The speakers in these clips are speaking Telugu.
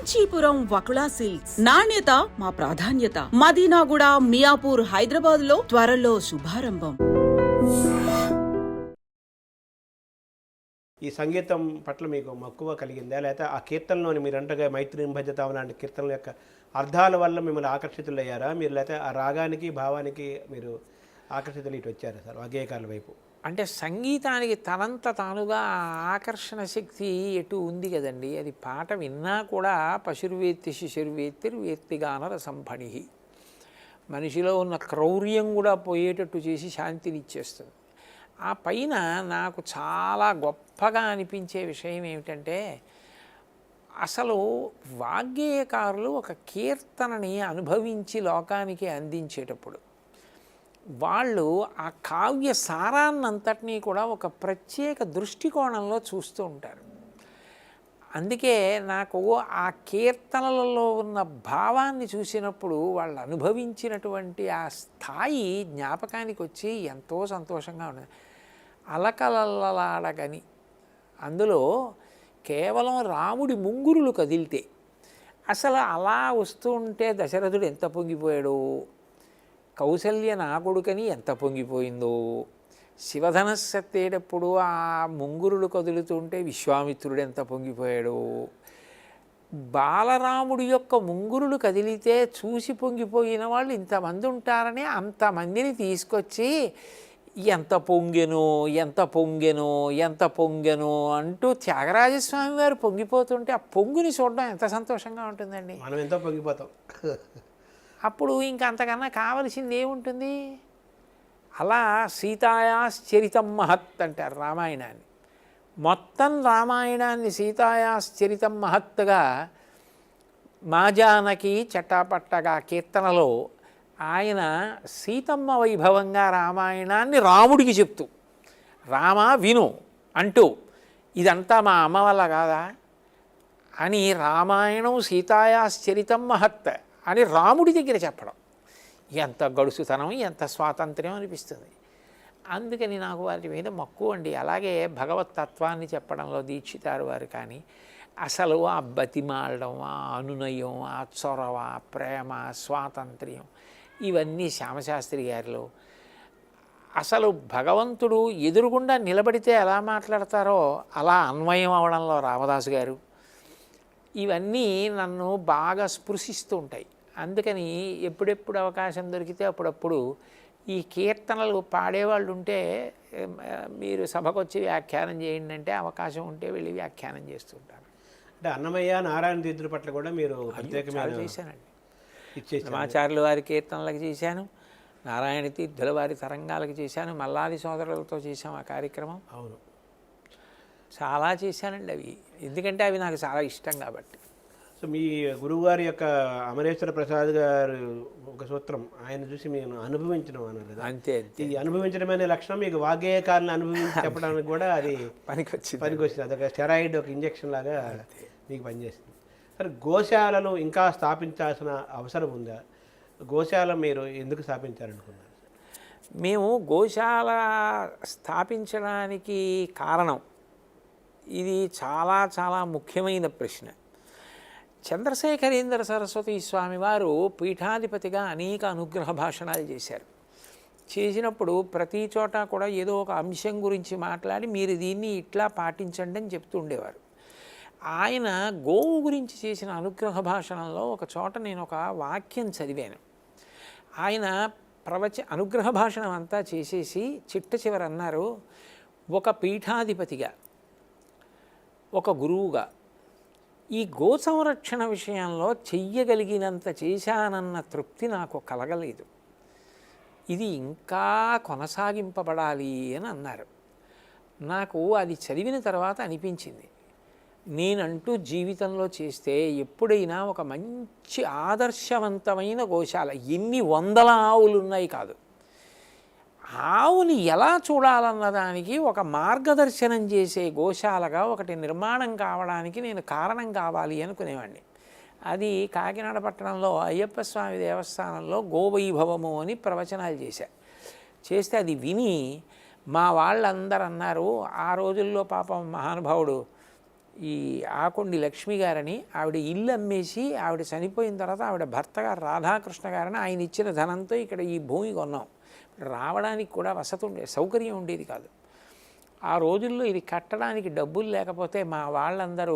కాంచీపురం వకుళా సిల్క్స్ నాణ్యత మా ప్రాధాన్యత. మదీనాగూడ, మియాపూర్, హైదరాబాద్ లో త్వరలో శుభారంభం. ఈ సంగీతం పట్ల మీకు మక్కువ కలిగిందా, లేకపోతే ఆ కీర్తనలోని మీరంటగా మైత్రి భజతాం లాంటి కీర్తనల యొక్క అర్థాల వల్ల మిమ్మల్ని ఆకర్షితులయ్యారా మీరు, లేకపోతే ఆ రాగానికి భావానికి మీరు ఆకర్షితులు ఇటు వచ్చారా సార్ వాగ్గేయకారుల వైపు? అంటే సంగీతానికి తనంత తానుగా ఆకర్షణ శక్తి ఎటు ఉంది కదండి. అది పాట విన్నా కూడా పశుర్వేత్తి శిశుర్వేత్తిర్వేత్తిగాన రసంఫణి, మనిషిలో ఉన్న క్రౌర్యం కూడా పోయేటట్టు చేసి శాంతిని ఇచ్చేస్తుంది. ఆ పైన నాకు చాలా గొప్పగా అనిపించే విషయం ఏమిటంటే, అసలు వాగ్గేయకారులు ఒక కీర్తనని అనుభవించి లోకానికి అందించేటప్పుడు వాళ్ళు ఆ కావ్య సారాన్నంతటినీ కూడా ఒక ప్రత్యేక దృష్టికోణంలో చూస్తూ ఉంటారు. అందుకే నాకు ఆ కీర్తనలలో ఉన్న భావాన్ని చూసినప్పుడు వాళ్ళు అనుభవించినటువంటి ఆ స్థాయి జ్ఞాపకానికి వచ్చి ఎంతో సంతోషంగా ఉన్నది. అలకలల్లలాడగని అందులో కేవలం రాముడి ముంగురులు కదిలితే అసలు అలా వస్తూ ఉంటే దశరథుడు ఎంత పొంగిపోయాడో, కౌసల్య నా కొడుకని ఎంత పొంగిపోయిందో, శివధనస్సు ఎత్తేటప్పుడు ఆ ముంగురులు కదులుతుంటే విశ్వామిత్రుడు ఎంత పొంగిపోయాడో, బాలరాముడి యొక్క ముంగురులు కదిలితే చూసి పొంగిపోయిన వాళ్ళు ఇంతమంది ఉంటారని అంతమందిని తీసుకొచ్చి ఎంత పొంగెనో ఎంత పొంగెనో ఎంత పొంగెనో అంటూ త్యాగరాజస్వామి వారు పొంగిపోతుంటే ఆ పొంగుని చూడడం ఎంత సంతోషంగా ఉంటుందండి. మనం ఎంతో పొంగిపోతాం. అప్పుడు ఇంకా అంతకన్నా కావలసింది ఏముంటుంది. అలా సీతాయాశ్చరితం మహత్ అంటారు రామాయణాన్ని. మొత్తం రామాయణాన్ని సీతాయాశ్చరితం మహత్తుగా మాజానకి చట్టాపట్టగా కీర్తనలో ఆయన సీతమ్మ వైభవంగా రామాయణాన్ని రాముడికి చెప్తూ, రామా విను అంటూ, ఇదంతా మా అమ్మ వల్ల కాదా అని రామాయణం సీతాయాశ్చరితం మహత్ అని రాముడి దగ్గర చెప్పడం ఎంత గడుసుతనం, ఎంత స్వాతంత్ర్యం అనిపిస్తుంది. అందుకని నాకు వాటి మీద మక్కువ అండి. అలాగే భగవత్ తత్వాన్ని చెప్పడంలో దీక్షితారు వారు కానీ అసలు ఆ బతిమాలడం, ఆ అనునయం, ఆ చొరవ, ప్రేమ, స్వాతంత్ర్యం ఇవన్నీ శ్యామశాస్త్రి గారిలో. అసలు భగవంతుడు ఎదురుగుండా నిలబడితే ఎలా మాట్లాడతారో అలా అన్వయం అవడంలో రామదాసు గారు, ఇవన్నీ నన్ను బాగా స్పృశిస్తూ ఉంటాయి. అందుకని ఎప్పుడెప్పుడు అవకాశం దొరికితే అప్పుడప్పుడు ఈ కీర్తనలు పాడేవాళ్ళు ఉంటే మీరు సభకు వచ్చి వ్యాఖ్యానం చేయండి అంటే అవకాశం ఉంటే వెళ్ళి వ్యాఖ్యానం చేస్తుంటాను. అంటే అన్నమయ్య నారాయణ తీర్థుల పట్ల కూడా మీరు ప్రత్యేకమైన చేశానండి. రామాచార్యుల వారి కీర్తనలకు చేశాను, నారాయణ తీర్థుల వారి తరంగాలకు చేశాను, మల్లాది సోదరులతో చేశాం ఆ కార్యక్రమం. అవును, చాలా చేశానండి అవి, ఎందుకంటే అవి నాకు చాలా ఇష్టం కాబట్టి. సో మీ గురువుగారి యొక్క అమరేశ్వర ప్రసాద్ గారు ఒక సూత్రం, ఆయన చూసి మేము అనుభవించడం అన్నారు కదా, అంతే. ఈ అనుభవించడం అనే లక్షణం మీకు వాగ్గేయకారులను అనుభవించి చెప్పడానికి కూడా అది పనికొచ్చింది. అదొక స్టెరాయిడ్, ఒక ఇంజక్షన్ లాగా మీకు పనిచేస్తుంది. సరే, గోశాలలు ఇంకా స్థాపించాల్సిన అవసరం ఉందా? గోశాల మీరు ఎందుకు స్థాపించాలనుకున్నారు? మేము గోశాల స్థాపించడానికి కారణం ఇది చాలా చాలా ముఖ్యమైన ప్రశ్న. చంద్రశేఖరేంద్ర సరస్వతి స్వామి వారు పీఠాధిపతిగా అనేక అనుగ్రహ భాషణాలు చేశారు. చేసినప్పుడు ప్రతి చోట కూడా ఏదో ఒక అంశం గురించి మాట్లాడి మీరు దీన్ని ఇట్లా పాటించండి అని చెప్తూ ఉండేవారు. ఆయన గోవు గురించి చేసిన అనుగ్రహ భాషణంలో ఒక చోట నేను ఒక వాక్యం చదివాను. ఆయన అనుగ్రహ భాషణం అంతా చేసేసి చిట్ట చివర అన్నారు, ఒక పీఠాధిపతిగా, ఒక గురువుగా ఈ గో సంరక్షణ విషయంలో చెయ్యగలిగినంత చేశానన్న తృప్తి నాకు కలగలేదు, ఇది ఇంకా కొనసాగింపబడాలి అని అన్నారు. నాకు అది చదివిన తర్వాత అనిపించింది, నేనంటూ జీవితంలో చేస్తే ఎప్పుడైనా ఒక మంచి ఆదర్శవంతమైన గోశాల, ఎన్ని వందల ఆవులు ఉన్నాయి కాదు, ఆవుని ఎలా చూడాలన్నదానికి ఒక మార్గదర్శనం చేసే గోశాలగా ఒకటి నిర్మాణం కావడానికి నేను కారణం కావాలి అనుకునేవాడిని. అది కాకినాడ పట్టణంలో అయ్యప్ప స్వామి దేవస్థానంలో గోవైభవము అని ప్రవచనాలు చేస్తే అది విని మా వాళ్ళందరూ అన్నారు, ఆ రోజుల్లో పాపం మహానుభావుడు ఈ ఆకొండి లక్ష్మి గారని, ఆవిడ ఇల్లు అమ్మేసి ఆవిడ చనిపోయిన తర్వాత ఆవిడ భర్త గారు రాధాకృష్ణ గారని ఆయన ఇచ్చిన ధనంతో ఇక్కడ ఈ భూమి కొన్నాం. రావడానికి కూడా వసతి ఉండేది, సౌకర్యం ఉండేది కాదు. ఆ రోజుల్లో ఇది కట్టడానికి డబ్బులు లేకపోతే మా వాళ్ళందరూ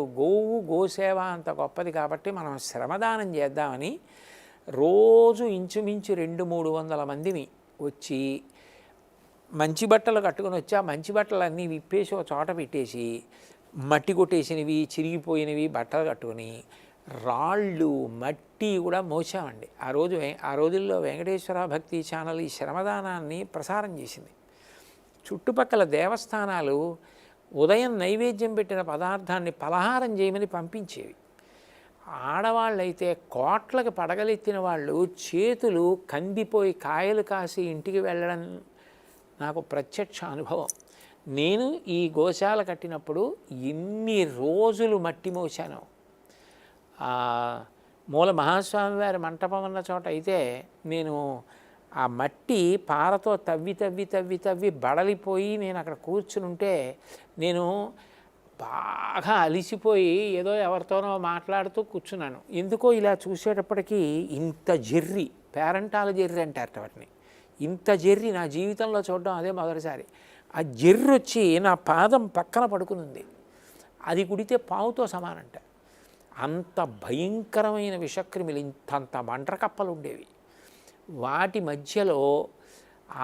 గోసేవ అంత గొప్పది కాబట్టి మనం శ్రమదానం చేద్దామని రోజు ఇంచుమించు 200-300 మందిని వచ్చి మంచి బట్టలు కట్టుకొని వచ్చి ఆ మంచి బట్టలన్నీ విప్పేసి ఒక చోట పెట్టేసి మట్టి కొట్టేసినవి చిరిగిపోయినవి బట్టలు కట్టుకొని రాళ్ళు మట్టి కూడా మోసామండి. ఆ రోజుల్లో వెంకటేశ్వర భక్తి ఛానల్ ఈ శ్రమదానాన్ని ప్రసారం చేసింది. చుట్టుపక్కల దేవస్థానాలు ఉదయం నైవేద్యం పెట్టిన పదార్థాన్ని పలహారం చేయమని పంపించేవి. ఆడవాళ్ళైతే కోట్లకు పడగలెత్తిన వాళ్ళు చేతులు కందిపోయి కాయలు కాసి ఇంటికి వెళ్ళడం నాకు ప్రత్యక్ష అనుభవం. నేను ఈ గోశాల కట్టినప్పుడు ఎన్ని రోజులు మట్టి మోసాను. మూల మహాస్వామి వారి మంటపం ఉన్న చోట అయితే నేను ఆ మట్టి పారతో తవ్వి బడలిపోయి నేను అక్కడ కూర్చుని ఉంటే నేను బాగా అలిసిపోయి ఏదో ఎవరితోనో మాట్లాడుతూ కూర్చున్నాను. ఎందుకో ఇలా చూసేటప్పటికీ ఇంత జెర్రి, పేరంటాల జెర్రి అంటారట వాటిని, ఇంత జెర్రి నా జీవితంలో చూడడం అదే మొదటిసారి. ఆ జెర్రి వచ్చి నా పాదం పక్కన పడుకునుంది. అది కుడితే పావుతో సమానంట. అంత భయంకరమైన విషక్రిమిలు, ఇంతంత మంటకప్పలు ఉండేవి. వాటి మధ్యలో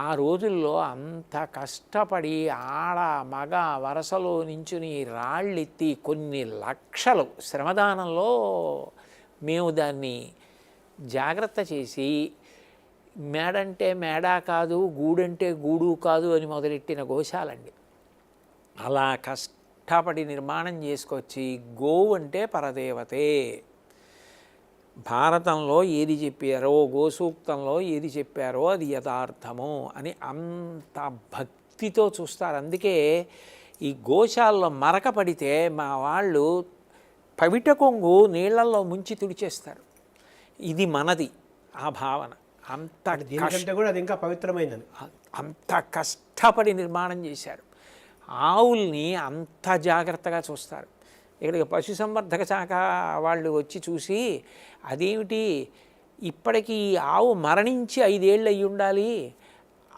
ఆ రోజుల్లో అంత కష్టపడి ఆడ మగ వరసలో నించుని రాళ్ళెత్తి కొన్ని లక్షలు శ్రమదానంలో మేము దాన్ని జాగ్రత్త చేసి మేడంటే మేడా కాదు, గూడంటే గూడు కాదు అని మొదలెట్టిన గోశాలండి. అలా కష్టపడి నిర్మాణం చేసుకొచ్చి గోవు అంటే పరదేవతే. భారతంలో ఏది చెప్పారో, గోసూక్తంలో ఏది చెప్పారో అది యథార్థము అని అంత భక్తితో చూస్తారు. అందుకే ఈ గోశాలలో మరక పడితే మా వాళ్ళు పవిట కొంగు నీళ్లలో ముంచి తుడిచేస్తారు. ఇది మనది ఆ భావన. దీనికంటే కూడా అది ఇంకా పవిత్రమైనది. అంత కష్టపడి నిర్మాణం చేశారు. ఆవుల్ని అంత జాగ్రత్తగా చూస్తారు. ఇక్కడికి పశుసంవర్ధక శాఖ వాళ్ళు వచ్చి చూసి అదేమిటి ఇప్పటికీ ఆవు మరణించి 5 ఏళ్ళు అయి ఉండాలి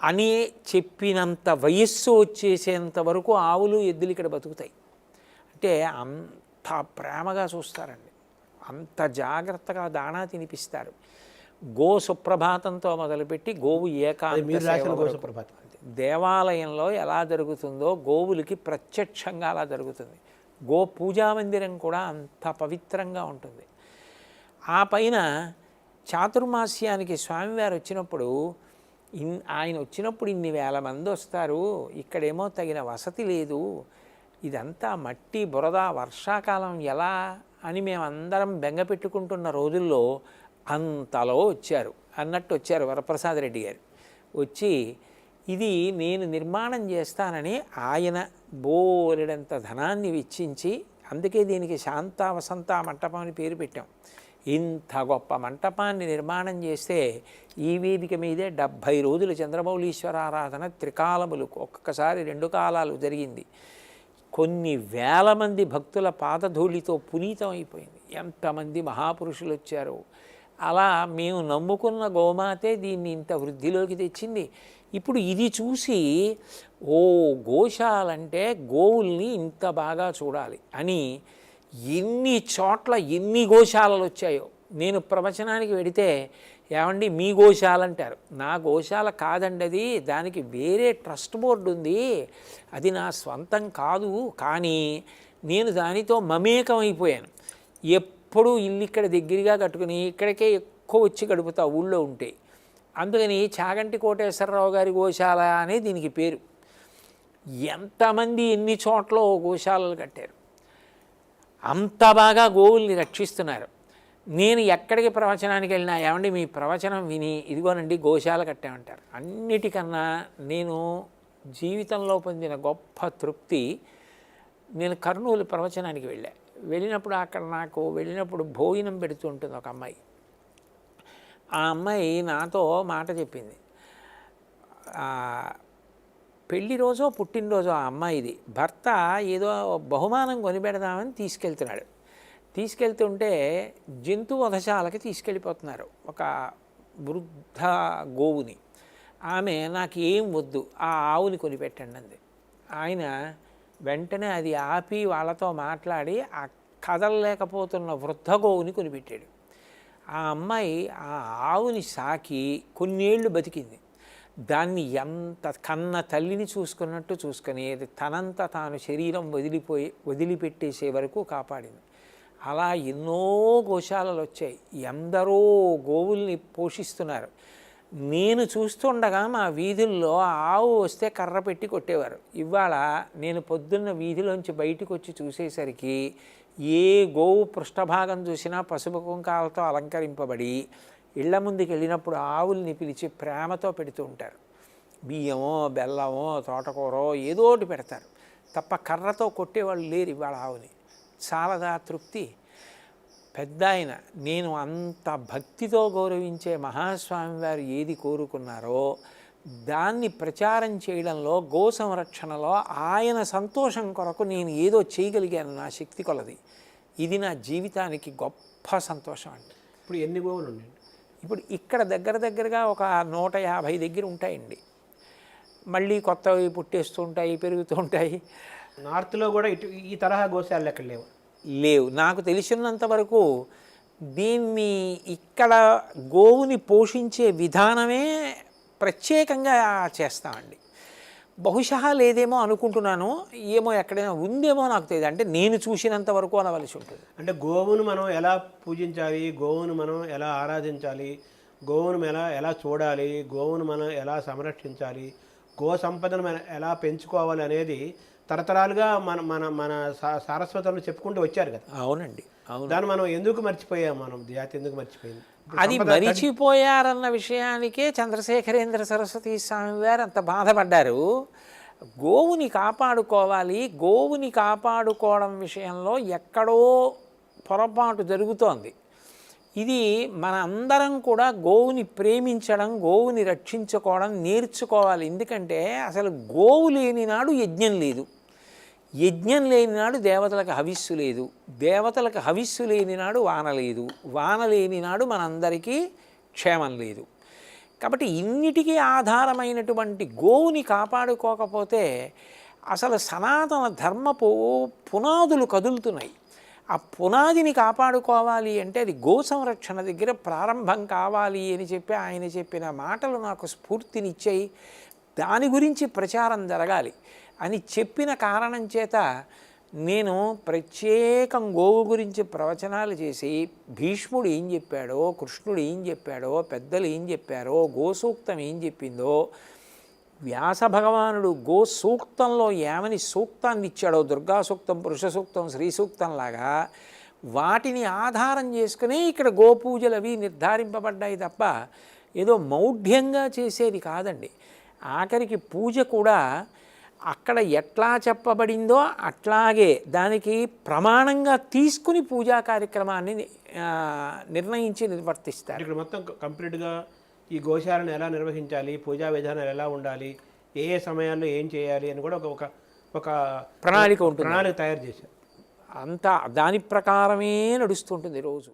అని చెప్పినంత వయస్సు వచ్చేసేంత వరకు ఆవులు ఎద్దులు ఇక్కడ బతుకుతాయి. అంటే అంత ప్రేమగా చూస్తారండి, అంత జాగ్రత్తగా దాణా తినిపిస్తారు. గో సుప్రభాతంతో మొదలుపెట్టి గోవు ఏకాంత దేవాలయంలో ఎలా జరుగుతుందో గోవులకి ప్రత్యక్షంగా అలా జరుగుతుంది. గో పూజా మందిరం కూడా అంత పవిత్రంగా ఉంటుంది. ఆ పైన చాతుర్మాస్యానికి స్వామివారు వచ్చినప్పుడు ఆయన వచ్చినప్పుడు ఇన్ని వేల మంది వస్తారు, ఇక్కడేమో తగిన వసతి లేదు, ఇదంతా మట్టి బురద, వర్షాకాలం ఎలా అని మేమందరం బెంగ పెట్టుకుంటున్న రోజుల్లో అంతలో వచ్చారు అన్నట్టు వచ్చారు వరప్రసాద్ రెడ్డి గారు. వచ్చి ఇది నేను నిర్మాణం చేస్తానని ఆయన బోలెడంత ధనాన్ని వెచ్చించి, అందుకే దీనికి శాంతా వసంత మంటపం అని పేరు పెట్టాం. ఇంత గొప్ప మంటపాన్ని నిర్మాణం చేస్తే ఈ వేదిక మీదే 70 రోజులు చంద్రమౌళీశ్వర ఆరాధన త్రికాలములు, ఒక్కొక్కసారి 2 కాలాలు జరిగింది. కొన్ని వేల మంది భక్తుల పాదధూళితో పునీతం అయిపోయింది. ఎంతమంది మహాపురుషులు వచ్చారో. అలా మేము నమ్ముకున్న గోమాతే దీన్ని ఇంత వృద్ధిలోకి తెచ్చింది. ఇప్పుడు ఇది చూసి గోశాలంటే గోవుల్ని ఇంత బాగా చూడాలి అని ఎన్ని చోట్ల ఎన్ని గోశాలలు వచ్చాయో. నేను ప్రవచనానికి వెడితే ఏమండి మీ గోశాల అంటారు. నా గోశాల కాదండి, అది దానికి వేరే ట్రస్ట్ బోర్డు ఉంది, అది నా స్వంతం కాదు. కానీ నేను దానితో మమేకం అయిపోయాను. ఎప్పుడూ ఇల్లు ఇక్కడ దగ్గరగా కట్టుకుని ఇక్కడికే ఎక్కువ వచ్చి గడుపుతా ఊళ్ళో ఉంటే. అందుకని చాగంటి కోటేశ్వరరావు గారి గోశాల అనే దీనికి పేరు. ఎంతమంది ఎన్ని చోట్ల గోశాలలు కట్టారు, అంత బాగా గోవుల్ని రక్షిస్తున్నారు. నేను ఎక్కడికి ప్రవచనానికి వెళ్ళినా ఏమండి మీ ప్రవచనం విని ఇదిగోనండి గోశాల కట్టామంటారు. అన్నిటికన్నా నేను జీవితంలో పొందిన గొప్ప తృప్తి, నేను కర్నూలు ప్రవచనానికి వెళ్ళినప్పుడు అక్కడ నాకు వెళ్ళినప్పుడు భోజనం పెడుతూ ఉంటుంది ఒక అమ్మాయి. ఆ అమ్మాయి నాతో మాట చెప్పింది, పెళ్లి రోజో పుట్టినరోజో ఆ అమ్మాయిది. భర్త ఏదో బహుమానం కొనిపెడదామని తీసుకెళ్తుంటే జంతు వధశాలకి తీసుకెళ్ళిపోతున్నారు ఒక వృద్ధ గోవుని. ఆమె నాకు ఏం వద్దు, ఆ ఆవుని కొనిపెట్టండి అంది. ఆయన వెంటనే అది ఆపి వాళ్ళతో మాట్లాడి ఆ కదలలేకపోతున్న వృద్ధ గోవుని కొనిపెట్టాడు. ఆ అమ్మాయి ఆ ఆవుని సాకి కొన్నేళ్ళు బతికింది. దాన్ని ఎంత కన్న తల్లిని చూసుకున్నట్టు చూసుకొని అది తనంత తాను శరీరం వదిలిపెట్టేసే వరకు కాపాడింది. అలా ఎన్నో గోశాలలు వచ్చాయి, ఎందరో గోవుల్ని పోషిస్తున్నారు. నేను చూస్తుండగా మా వీధుల్లో ఆవు వస్తే కర్ర పెట్టి కొట్టేవారు. ఇవాళ నేను పొద్దున్న వీధిలోంచి బయటకు వచ్చి చూసేసరికి ఏ గోవు పృష్ఠభాగం చూసినా పసుపు కుంకాలతో అలంకరింపబడి ఇళ్ల ముందుకు వెళ్ళినప్పుడు ఆవుల్ని పిలిచి ప్రేమతో పెడుతూ ఉంటారు. బియ్యమో బెల్లమో తోటకూరో ఏదోటి పెడతారు తప్ప కర్రతో కొట్టేవాళ్ళు లేరు ఇవాళ ఆవుని. చాలదా తృప్తి? పెద్ద ఆయన నేను అంత భక్తితో గౌరవించే మహాస్వామి వారు ఏది కోరుకున్నారో దాన్ని ప్రచారం చేయడంలో, గో సంరక్షణలో ఆయన సంతోషం కొరకు నేను ఏదో చేయగలిగాను నా శక్తి కొలది. ఇది నా జీవితానికి గొప్ప సంతోషం అండి. ఇప్పుడు ఎన్ని గోవులు ఉన్నాయండి? ఇప్పుడు ఇక్కడ దగ్గరగా ఒక 150 దగ్గర ఉంటాయండి. మళ్ళీ కొత్తవి పుట్టేస్తూ ఉంటాయి, పెరుగుతూ ఉంటాయి. నార్త్లో కూడా ఈ తరహా గోశాలలు ఎక్కడ లేవు నాకు తెలిసినంత వరకు. దీన్ని ఇక్కడ గోవుని పోషించే విధానమే ప్రత్యేకంగా చేస్తామండి. బహుశా లేదేమో అనుకుంటున్నాను, ఏమో ఎక్కడైనా ఉందేమో నాకు తెలియదు. అంటే నేను చూసినంత వరకు అనవలసి ఉంటుంది. అంటే గోవును మనం ఎలా పూజించాలి, గోవును మనం ఎలా ఆరాధించాలి, గోవును ఎలా చూడాలి, గోవును మనం ఎలా సంరక్షించాలి, గో సంపదను మనం ఎలా పెంచుకోవాలి అనేది తరతరాలుగా మన మన మన సారస్వతంలో చెప్పుకుంటూ వచ్చారు కదా. అవునండి, అవును. దాన్ని మనం ఎందుకు మర్చిపోయాం? మనం జాతి ఎందుకు మర్చిపోయింది? అది మరిచిపోయారన్న విషయానికే చంద్రశేఖరేంద్ర సరస్వతి స్వామి వారు అంత బాధపడ్డారు. గోవుని కాపాడుకోవాలి, గోవుని కాపాడుకోవడం విషయంలో ఎక్కడో పొరపాటు జరుగుతోంది. ఇది మన అందరం కూడా గోవుని ప్రేమించడం, గోవుని రక్షించుకోవడం నేర్చుకోవాలి. ఎందుకంటే అసలు గోవు లేని నాడు యజ్ఞం లేదు, యజ్ఞం లేని నాడు దేవతలకు హవిస్సు లేదు, దేవతలకు హవిస్సు లేని నాడు వాన లేదు, వాన లేని నాడు మనందరికీ క్షేమం లేదు. కాబట్టి ఇన్నిటికీ ఆధారమైనటువంటి గోవుని కాపాడుకోకపోతే అసలు సనాతన ధర్మపు పునాదులు కదులుతున్నాయి. ఆ పునాదిని కాపాడుకోవాలి అంటే అది గో సంరక్షణ దగ్గర ప్రారంభం కావాలి అని చెప్పి ఆయన చెప్పిన మాటలు నాకు స్ఫూర్తినిచ్చాయి. దాని గురించి ప్రచారం జరగాలి అని చెప్పిన కారణం చేత నేను ప్రత్యేకం గోవు గురించి ప్రవచనాలు చేసి భీష్ముడు ఏం చెప్పాడో, కృష్ణుడు ఏం చెప్పాడో, పెద్దలు ఏం చెప్పారో, గోసూక్తం ఏం చెప్పిందో, వ్యాస భగవానుడు గో సూక్తంలో ఏమని సూక్తాన్ని ఇచ్చాడో, దుర్గా సూక్తం, పురుష సూక్తం, శ్రీ సూక్తంలాగా వాటిని ఆధారం చేసుకునే ఇక్కడ గోపూజలు అవి నిర్ధారింపబడ్డాయి తప్ప ఏదో మౌఢ్యంగా చేసేది కాదండి. ఆఖరికి పూజ కూడా అక్కడ ఎట్లా చెప్పబడిందో అట్లాగే దానికి ప్రమాణంగా తీసుకుని పూజా కార్యక్రమాన్ని నిర్ణయించి నిర్వర్తిస్తారు. ఇక్కడ మొత్తం కంప్లీట్గా ఈ గోశాలను ఎలా నిర్వహించాలి, పూజా విధానాలు ఎలా ఉండాలి, ఏ ఏ సమయాల్లో ఏం చేయాలి అని కూడా ఒక ప్రణాళిక ఉంటుంది, ప్రణాళిక తయారు చేశారు. అంతా దాని ప్రకారమే నడుస్తుంటుంది రోజు.